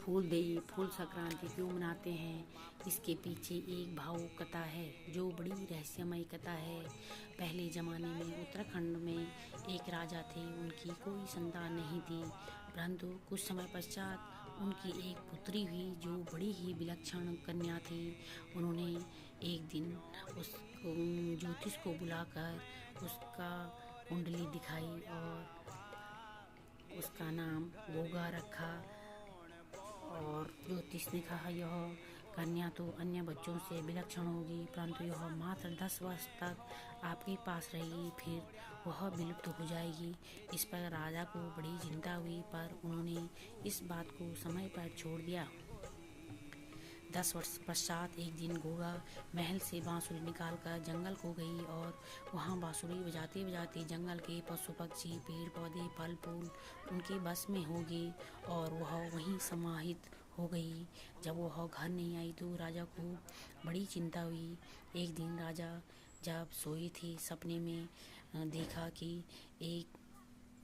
फूल संक्रांति क्यों मनाते हैं, इसके पीछे एक भावुक कथा है जो बड़ी रहस्यमय कथा है। पहले ज़माने में उत्तराखंड में एक राजा थे। उनकी कोई संतान नहीं थी, परंतु कुछ समय पश्चात उनकी एक पुत्री हुई जो बड़ी ही विलक्षण कन्या थी। उन्होंने एक दिन उस ज्योतिष को बुलाकर उसका कुंडली दिखाई और उसका नाम गोगा रखा। और ज्योतिष ने कहा, यह कन्या तो अन्य बच्चों से विलक्षण होगी, परंतु यह मात्र 10 वर्ष तक आपके पास रहेगी, फिर वह विलुप्त हो जाएगी। इस पर राजा को बड़ी चिंता हुई, पर उन्होंने इस बात को समय पर छोड़ दिया। 10 वर्ष पश्चात एक दिन गोगा महल से बांसुरी निकालकर जंगल को गई और वहाँ बांसुरी बजाते बजाते जंगल के पशु पक्षी, पेड़ पौधे, फल फूल उनके बस में हो गए और वह वहीं समाहित हो गई। जब वह घर नहीं आई तो राजा को बड़ी चिंता हुई। एक दिन राजा जब सोए थे, सपने में देखा कि एक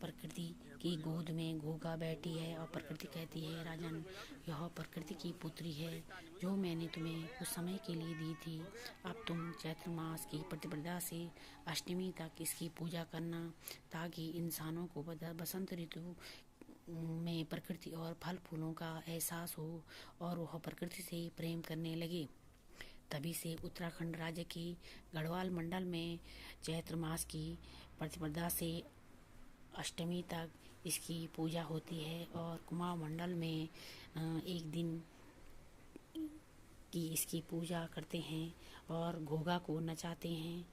प्रकृति की गोद में गोगा बैठी है और प्रकृति कहती है, राजन, यह प्रकृति की पुत्री है जो मैंने तुम्हें कुछ समय के लिए दी थी। अब तुम चैत्र मास की प्रतिपदा से अष्टमी तक इसकी पूजा करना, ताकि इंसानों को बसंत ऋतु में प्रकृति और फल फूलों का एहसास हो और वह प्रकृति से प्रेम करने लगे। तभी से उत्तराखंड राज्य के गढ़वाल मंडल में चैत्र मास की प्रतिपदा से अष्टमी तक इसकी पूजा होती है और कुमाऊं मंडल में एक दिन की इसकी पूजा करते हैं और घोगा को नचाते हैं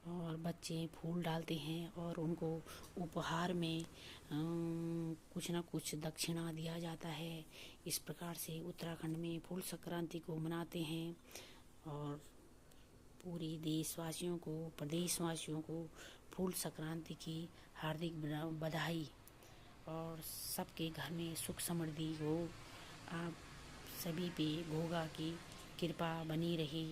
और बच्चे फूल डालते हैं और उनको उपहार में कुछ न कुछ दक्षिणा दिया जाता है। इस प्रकार से उत्तराखंड में फूल संक्रांति को मनाते हैं और पूरे देशवासियों को, प्रदेशवासियों को फूल संक्रांति की हार्दिक बधाई और सबके घर में सुख समृद्धि हो। आप सभी पे घोगा की कृपा बनी रहे।